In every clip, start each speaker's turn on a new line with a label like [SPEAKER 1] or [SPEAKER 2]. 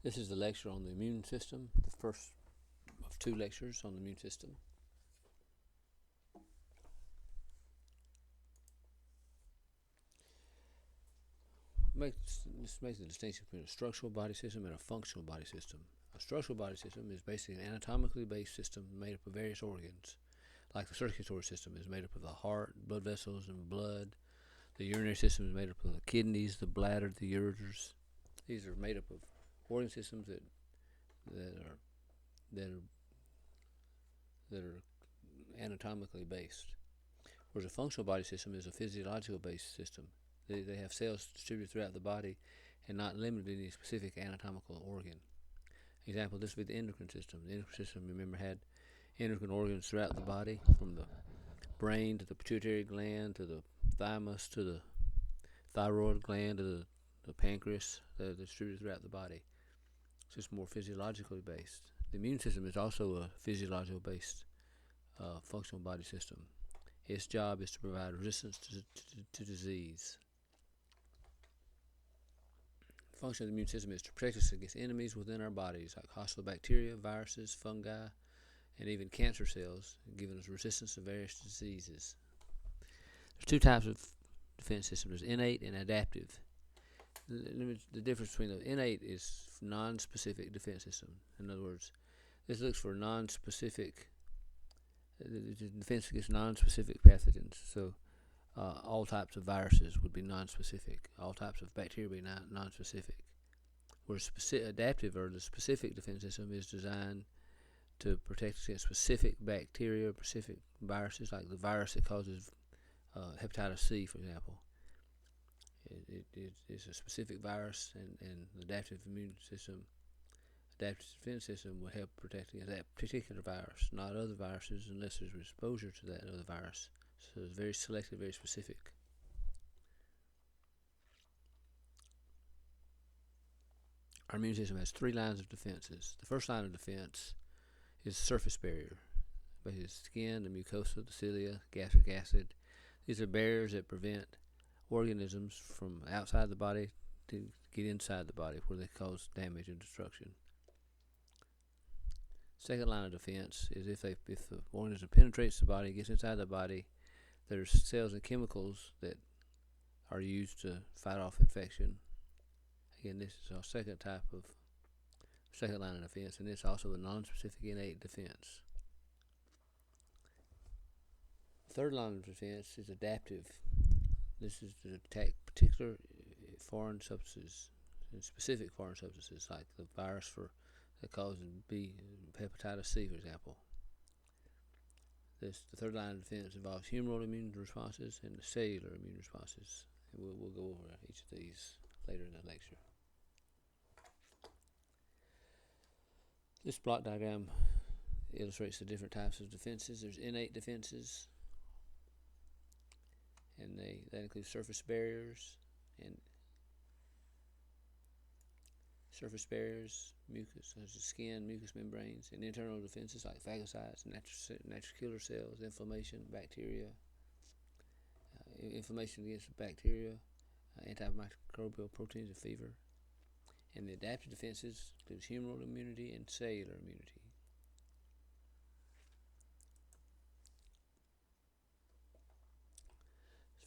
[SPEAKER 1] This is the lecture on the immune system, the first of two lectures on the immune system. This makes the distinction between a structural body system and a functional body system. A structural body system is basically an anatomically based system made up of various organs, like the circulatory system is made up of the heart, blood vessels, and blood. The urinary system is made up of the kidneys, the bladder, the ureters. These are made up of organ systems that are anatomically based. Whereas a functional body system is a physiological based system. They have cells distributed throughout the body and not limited to any specific anatomical organ. Example, this would be the endocrine system. The endocrine system, remember, had endocrine organs throughout the body, from the brain to the pituitary gland to the thymus to the thyroid gland to the pancreas. They're distributed throughout the body. It's just more physiologically based. The immune system is also a physiological based functional body system. Its job is to provide resistance to disease. The function of the immune system is to protect us against enemies within our bodies, like hostile bacteria, viruses, fungi, and even cancer cells, giving us resistance to various diseases. There's two types of defense systems: there's innate and adaptive. The difference between the innate is non-specific defense system. In other words, this looks for non-specific defense against non-specific pathogens. So all types of viruses would be non-specific. All types of bacteria would be non-specific. Whereas adaptive, or the specific defense system, is designed to protect against specific bacteria, specific viruses, like the virus that causes hepatitis C, for example. It's a specific virus, and the adaptive immune system, adaptive defense system, will help protect against that particular virus, not other viruses, unless there's exposure to that other virus. So it's very selective, very specific. Our immune system has three lines of defenses. The first line of defense is the surface barrier. Basically, the skin, the mucosa, the cilia, gastric acid. These are barriers that prevent organisms from outside the body to get inside the body, where they cause damage and destruction. Second line of defense is if the organism penetrates the body, gets inside the body, there's cells and chemicals that are used to fight off infection. Again, this is our second line of defense, and it's also a non-specific innate defense. The third line of defense is adaptive. This is to attack particular foreign substances, and specific foreign substances, like the virus that causes hepatitis C, for example. The third line of defense involves humoral immune responses and the cellular immune responses. And we'll go over each of these later in the lecture. This block diagram illustrates the different types of defenses. There's innate defenses, and that includes surface barriers, mucus, such as skin, mucous membranes, and internal defenses like phagocytes, natural killer cells, inflammation, bacteria, inflammation against bacteria, antimicrobial proteins, and fever. And the adaptive defenses includes humoral immunity and cellular immunity.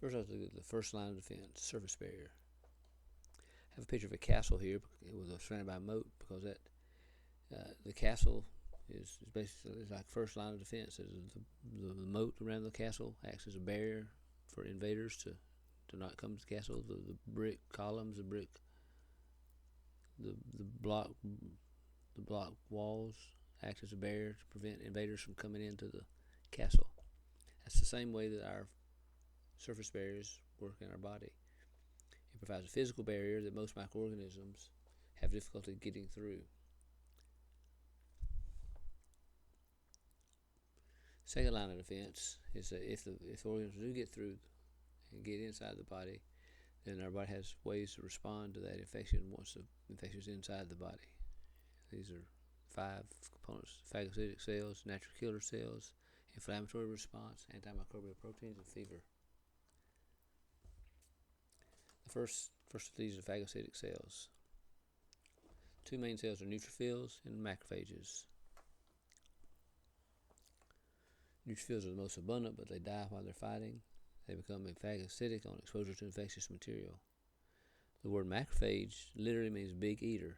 [SPEAKER 1] First, let's look at the first line of defense: surface barrier. I have a picture of a castle here surrounded by a moat, because the castle is basically like first line of defense. The moat around the castle acts as a barrier for invaders to not come to the castle. The brick columns, the block walls act as a barrier to prevent invaders from coming into the castle. That's the same way that our surface barriers work in our body. It provides a physical barrier that most microorganisms have difficulty getting through. Second line of defense is that if organisms do get through and get inside the body, then our body has ways to respond to that infection once the infection is inside the body. These are 5 components: phagocytic cells, natural killer cells, inflammatory response, antimicrobial proteins, and fever. The first of these are phagocytic cells. two main cells are neutrophils and macrophages. Neutrophils are the most abundant, but they die while they're fighting. They become phagocytic on exposure to infectious material. The word macrophage literally means big eater,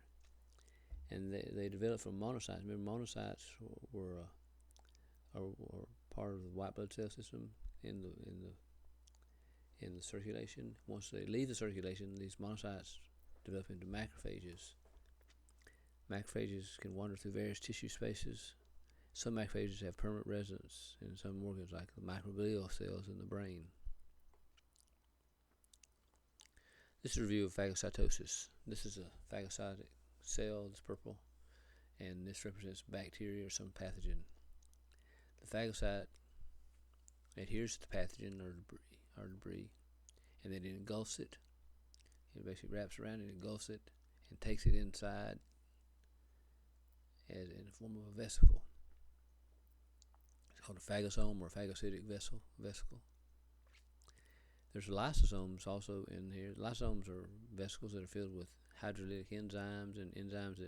[SPEAKER 1] and they developed from monocytes. Remember, monocytes were part of the white blood cell system in the circulation. Once they leave the circulation, these monocytes develop into macrophages. Macrophages can wander through various tissue spaces. Some macrophages have permanent residence in some organs, like the microglial cells in the brain. This is a review of phagocytosis. This is a phagocytic cell, it's purple, and this represents bacteria or some pathogen. The phagocyte adheres to the pathogen or debris, and then it engulfs it. It basically wraps around it, engulfs it, and takes it inside as in the form of a vesicle. It's called a phagosome or a phagocytic vesicle. There's lysosomes also in here. Lysosomes are vesicles that are filled with hydrolytic enzymes and enzymes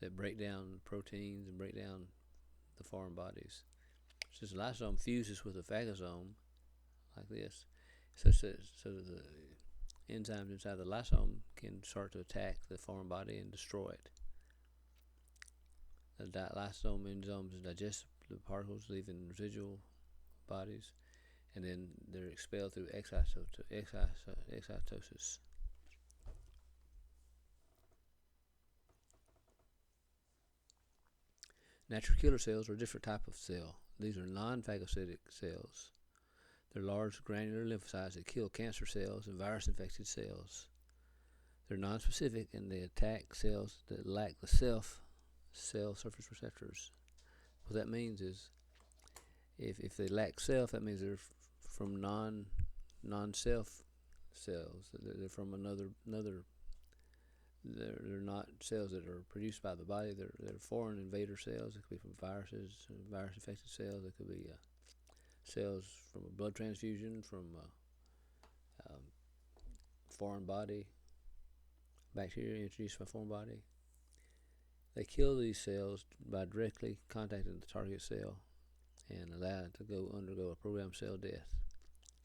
[SPEAKER 1] that break down proteins and break down the foreign bodies. Since the lysosome fuses with a phagosome like this, so that the enzymes inside the lysosome can start to attack the foreign body and destroy it. The lysosome enzymes digest the particles, leaving residual bodies, and then they're expelled through exocytosis. Natural killer cells are a different type of cell. These are non-phagocytic cells. They're large granular lymphocytes that kill cancer cells and virus-infected cells. They're non-specific and they attack cells that lack the cell surface receptors. What that means is, if they lack self, that means they're from non-self cells. They're from another. They're not cells that are produced by the body. They're foreign invader cells. It could be from viruses, virus-infected cells. It could be cells from a blood transfusion, from foreign body, bacteria introduced by foreign body. They kill these cells by directly contacting the target cell and allow it to undergo a programmed cell death.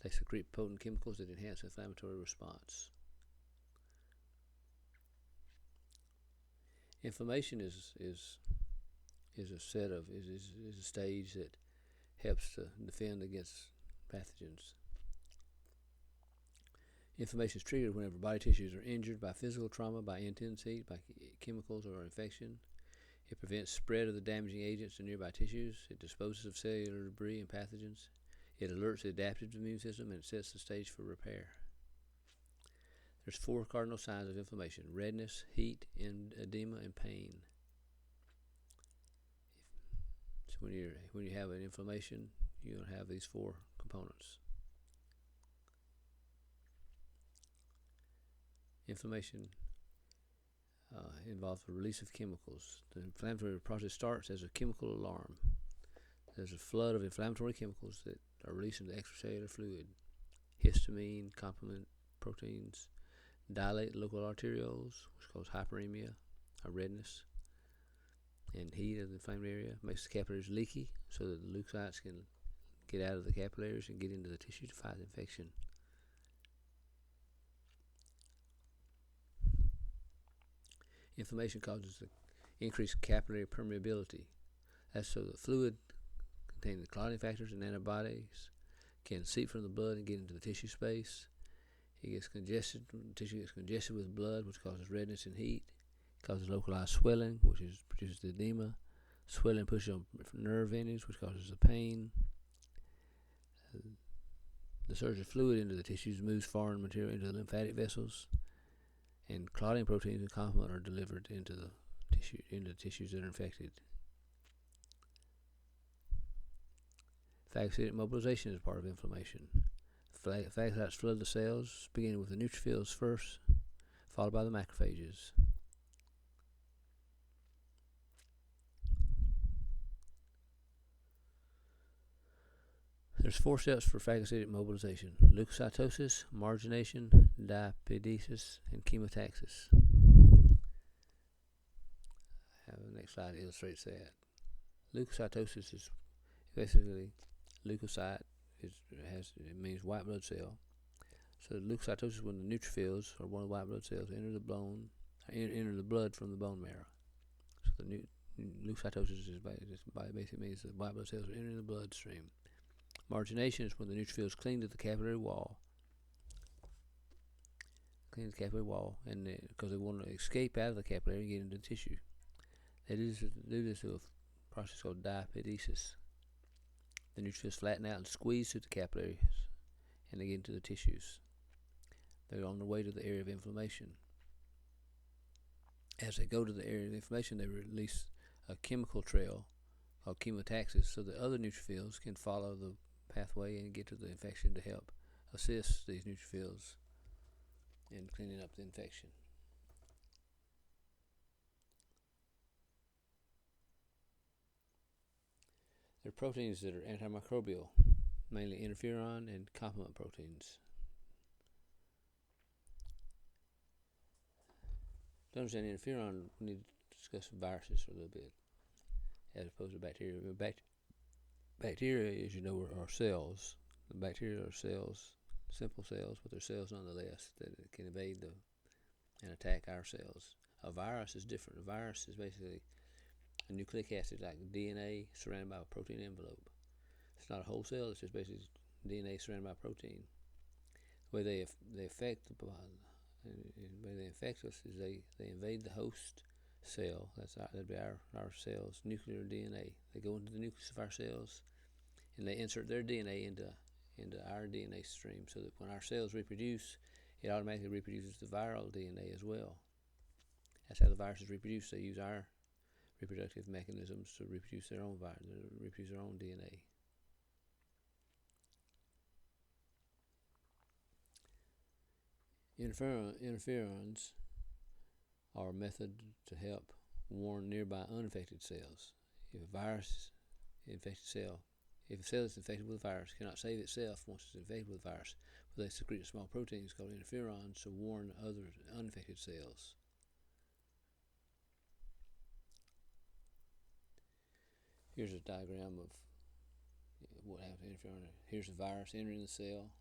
[SPEAKER 1] They secrete potent chemicals that enhance inflammatory response. Inflammation is a stage that helps to defend against pathogens. Inflammation is triggered whenever body tissues are injured by physical trauma, by intense heat, by chemicals or infection. It prevents spread of the damaging agents to nearby tissues. It disposes of cellular debris and pathogens. It alerts the adaptive immune system and sets the stage for repair. There's 4 cardinal signs of inflammation: redness, heat, edema, and pain. So when you have an inflammation, you're going to have these 4 components. Inflammation involves the release of chemicals. The inflammatory process starts as a chemical alarm. There's a flood of inflammatory chemicals that are released into extracellular fluid. Histamine, complement proteins dilate local arterioles, which causes hyperemia, or redness, and heat of the inflamed area. Makes the capillaries leaky so that the leukocytes can get out of the capillaries and get into the tissue to fight infection. Inflammation causes the increased capillary permeability. That's so the fluid containing the clotting factors and antibodies can seep from the blood and get into the tissue space. It gets congested, the tissue gets congested with blood, which causes redness and heat. It causes localized swelling, which produces the edema. Swelling pushes on nerve endings, which causes the pain. The surge of fluid into the tissues moves foreign material into the lymphatic vessels, and clotting proteins and complement are delivered into the tissues that are infected. Phagocytic mobilization is part of inflammation. Phagocytes flood the cells, beginning with the neutrophils first, followed by the macrophages. There's 4 steps for phagocytic mobilization: leukocytosis, margination, diapedesis, and chemotaxis. next slide illustrates that. Leukocytosis is basically leukocyte. It means white blood cell. So leukocytosis is when the neutrophils or one of the white blood cells enter the blood from the bone marrow. So the leukocytosis basically means the white blood cells are entering the bloodstream. Margination is when the neutrophils cling to the capillary wall, and because they want to escape out of the capillary and get into the tissue. They do this through a process called diapedesis. The neutrophils flatten out and squeeze through the capillaries, and they get into the tissues. They're on their way to the area of inflammation. As they go to the area of inflammation, they release a chemical trail called chemotaxis, so that other neutrophils can follow the pathway and get to the infection to help assist these neutrophils in cleaning up the infection. There are proteins that are antimicrobial, mainly interferon and complement proteins. To understand interferon, we need to discuss viruses for a little bit, as opposed to bacteria. Bacteria, as you know, are cells. The bacteria are cells, simple cells, but they're cells nonetheless that can invade and attack our cells. A virus is different. A virus is basically a nucleic acid like DNA surrounded by a protein envelope. It's not a whole cell, it's just basically DNA surrounded by protein. The way they affect us is they invade the host cell. That'd be our cells, nuclear DNA. They go into the nucleus of our cells and they insert their DNA into our DNA stream, so that when our cells reproduce, it automatically reproduces the viral DNA as well. That's how the viruses reproduce. They use our reproductive mechanisms to reproduce their own DNA. Interferons are a method to help warn nearby uninfected cells. If a cell that's infected with a virus cannot save itself once it's infected with a virus, but they secrete small proteins called interferons to warn other uninfected cells. Here's a diagram of what happens to interferon. Here's a virus entering the cell,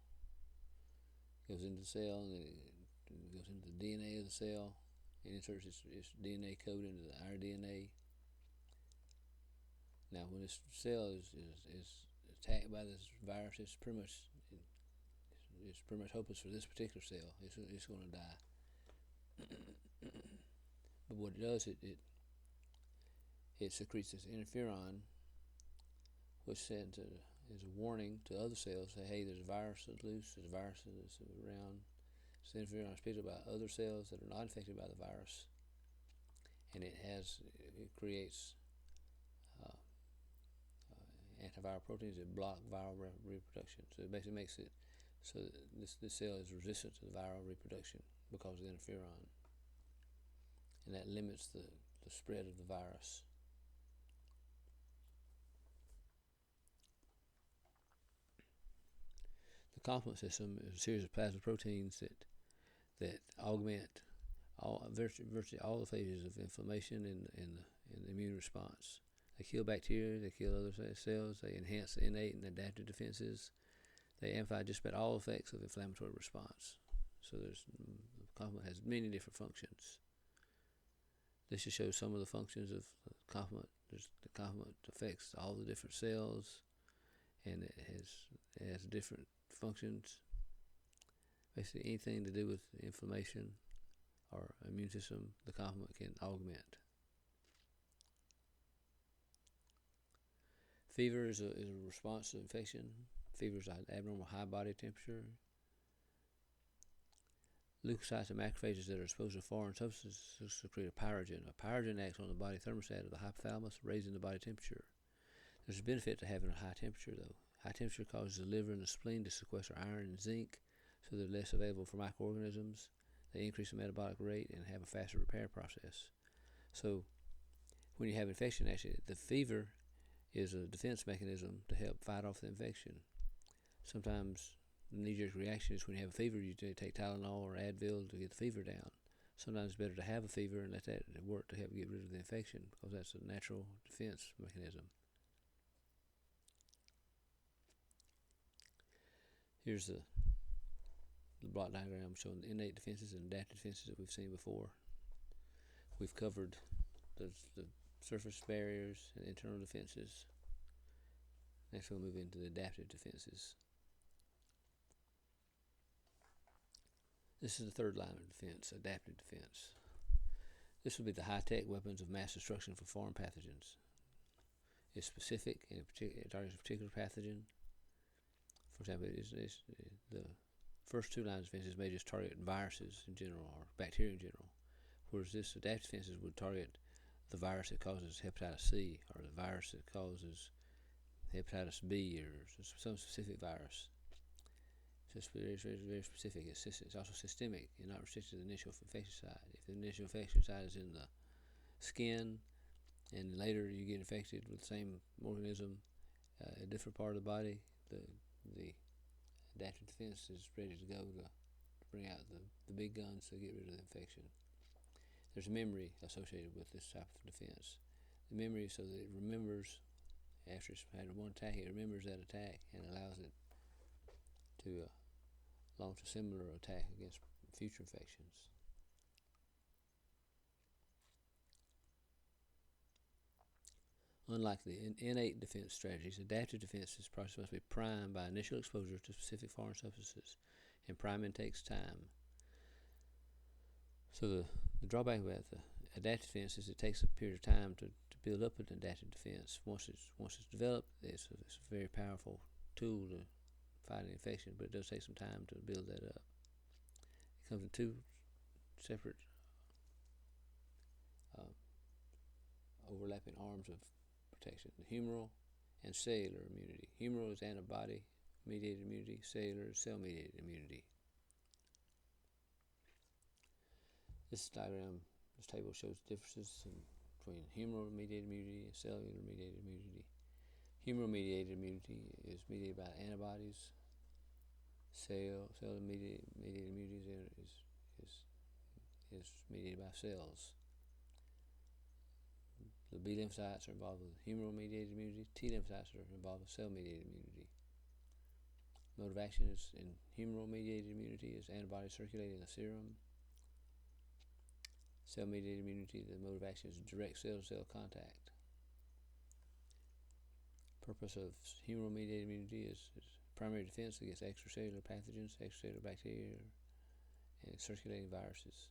[SPEAKER 1] goes into the cell, and then it goes into the DNA of the cell, and inserts its DNA code into our DNA. Now, when this cell is attacked by this virus, it's pretty much hopeless for this particular cell. It's going to die. But what it does, it secretes this interferon, which sends as a warning to other cells, say, hey, there's a virus that's loose, there's a virus that's around. So the interferon is picked up by other cells that are not infected by the virus, and it creates antiviral proteins that block viral reproduction. So it basically makes it so that this cell is resistant to the viral reproduction because of the interferon, and that limits the spread of the virus. The complement system is a series of plasma proteins that augment virtually all the phases of inflammation in the immune response. They kill bacteria, they kill other cells, they enhance the innate and adaptive defenses, they amplify just about all effects of inflammatory response. So the complement has many different functions. This just shows some of the functions of the complement. The complement affects all the different cells, and it has different functions. Basically, anything to do with inflammation or immune system, the complement can augment. Fever is a response to infection. Fever is abnormal high body temperature. Leukocytes and macrophages that are exposed to foreign substances secrete a pyrogen. A pyrogen acts on the body thermostat of the hypothalamus, raising the body temperature. There's a benefit to having a high temperature, though. High temperature causes the liver and the spleen to sequester iron and zinc, so they're less available for microorganisms. They increase the metabolic rate and have a faster repair process. So when you have infection, actually, the fever is a defense mechanism to help fight off the infection. Sometimes the knee-jerk reaction is when you have a fever, you take Tylenol or Advil to get the fever down. Sometimes it's better to have a fever and let that work to help get rid of the infection, because that's a natural defense mechanism. Here's the block diagram showing the innate defenses and adaptive defenses that we've seen before. We've covered the surface barriers and internal defenses. Next we'll move into the adaptive defenses. This is the third line of defense, adaptive defense. This would be the high-tech weapons of mass destruction for foreign pathogens. It's specific and it targets a particular pathogen. For example, the first two lines of defenses may just target viruses in general or bacteria in general, whereas this adaptive defenses would target the virus that causes hepatitis C or the virus that causes hepatitis B or some specific virus. So it's very specific. It's also systemic and not restricted to the initial infection site. If the initial infection site is in the skin and later you get infected with the same organism, a different part of the body, the adaptive defense is ready to go to bring out the big guns to get rid of the infection. There's memory associated with this type of defense. The memory so that it remembers, after it's had one attack, it remembers that attack and allows it to launch a similar attack against future infections. Unlike the innate defense strategies, adaptive defenses process must be primed by initial exposure to specific foreign substances, and priming takes time. So the drawback about the adaptive defense is it takes a period of time to build up an adaptive defense. Once it's developed, it's a very powerful tool to fight an infection, but it does take some time to build that up. It comes in two separate overlapping arms of protection: the humoral and cellular immunity. Humoral is antibody-mediated immunity. Cellular is cell-mediated immunity. This table shows differences between humoral-mediated immunity and cellular-mediated immunity. Humoral-mediated immunity is mediated by antibodies. Cellular-mediated immunity is mediated by cells. The B lymphocytes are involved with humoral-mediated immunity. T lymphocytes are involved with cell-mediated immunity. Mode of action is in humoral-mediated immunity is antibodies circulating in the serum. Cell-mediated immunity, the mode of action is direct cell-to-cell contact. Purpose of humoral-mediated immunity is primary defense against extracellular pathogens, extracellular bacteria, and circulating viruses.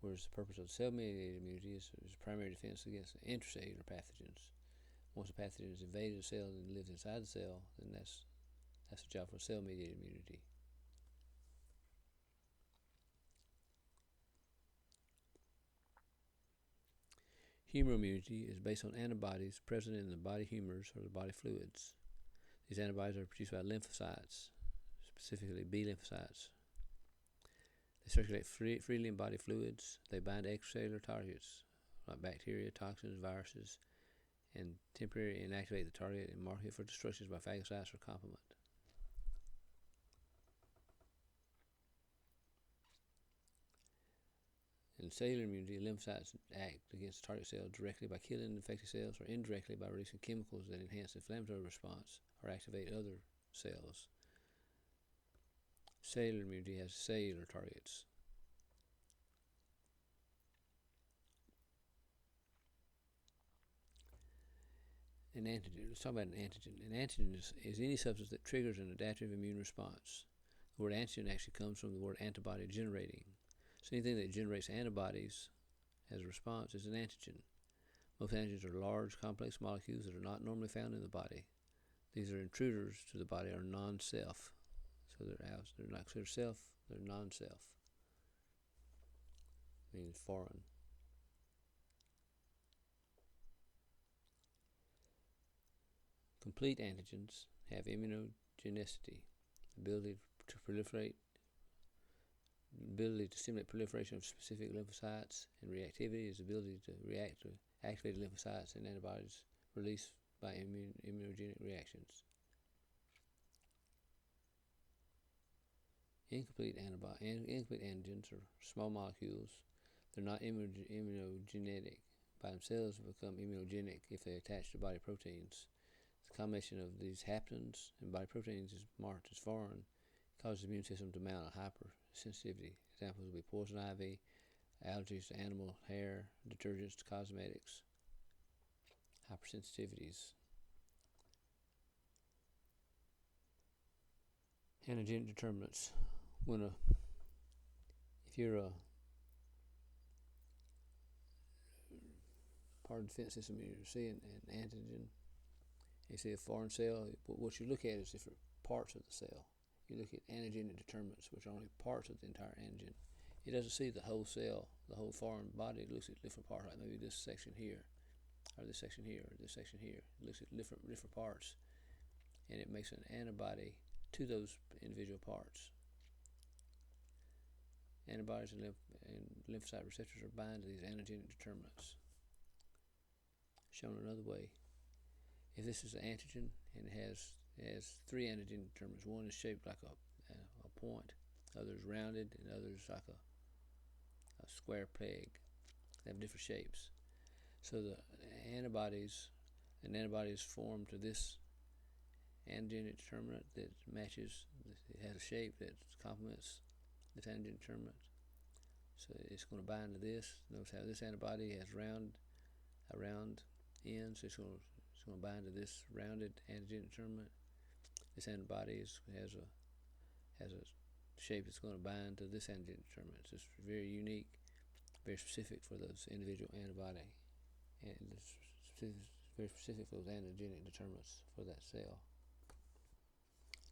[SPEAKER 1] Whereas the purpose of cell-mediated immunity is primary defense against intracellular pathogens. Once a pathogen has invaded a cell and lives inside the cell, then that's the job for cell-mediated immunity. Humoral immunity is based on antibodies present in the body humors or the body fluids. These antibodies are produced by lymphocytes, specifically B lymphocytes. They circulate freely in body fluids. They bind to extracellular targets like bacteria, toxins, viruses, and temporarily inactivate the target and mark it for destruction by phagocytes or complement. In cellular immunity, lymphocytes act against the target cell directly by killing infected cells or indirectly by releasing chemicals that enhance the inflammatory response or activate other cells. Cellular immunity has cellular targets. An antigen. Let's talk about an antigen. An antigen is any substance that triggers an adaptive immune response. The word antigen actually comes from the word antibody generating. So anything that generates antibodies as a response is an antigen. Most antigens are large, complex molecules that are not normally found in the body. These are intruders to the body or non-self. So they're not considered self, they're non-self. Means foreign. Complete antigens have immunogenicity, ability to proliferate, ability to stimulate proliferation of specific lymphocytes, and reactivity is the ability to react to activated lymphocytes and antibodies released by immunogenic reactions. Incomplete antigens are small molecules. They're not immunogenic by themselves, but become immunogenic if they attach to body proteins. The combination of these haptens and body proteins is marked as foreign, causes the immune system to mount a hypersensitivity. Examples would be poison ivy, allergies to animal hair, detergents to cosmetics. Hypersensitivities. Antigenic determinants. If you're a part of the defense system, you're seeing an antigen, you see a foreign cell, what you look at is different parts of the cell. You look at antigenic determinants, which are only parts of the entire antigen. It doesn't see the whole cell, the whole foreign body. It looks at different parts, like maybe this section here, or this section here, or this section here. It looks at different parts, and it makes an antibody to those individual parts. Antibodies and lymphocyte receptors are bind to these antigenic determinants. Shown another way, if this is an antigen and it has three antigen determinants, one is shaped like a point, others rounded, and others like a square peg. They have different shapes. So the antibodies, an antibody is formed to this antigenic determinant that matches, it has a shape that complements this antigen determinant. So it's going to bind to this. Notice how this antibody has a round end, so it's going to bind to this rounded antigen determinant. This antibody has a shape that's going to bind to this antigen determinant. So it's very unique, very specific for those individual antibody, and it's very specific for those antigenic determinants for that cell.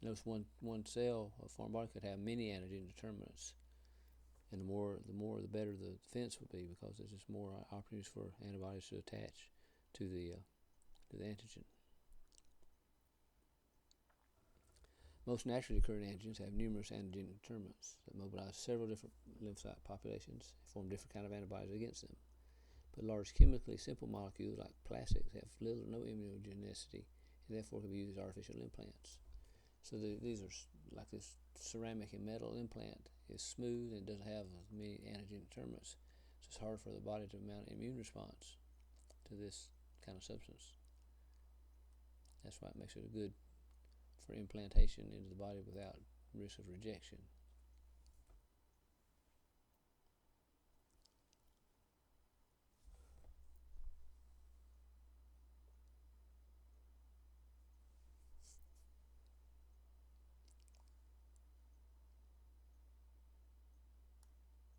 [SPEAKER 1] Notice one cell, a foreign body, could have many antigen determinants, and the more the better the defense would be, because there's just more opportunities for antibodies to attach to the antigen. Most naturally occurring antigens have numerous antigenic determinants that mobilize several different lymphocyte populations and form different kinds of antibodies against them. But large chemically simple molecules like plastics have little or no immunogenicity, and therefore can be used as artificial implants. So these are like this ceramic and metal implant is smooth and doesn't have many antigen determinants, so it's hard for the body to mount an immune response to this kind of substance. That's why it makes it good for implantation into the body without risk of rejection.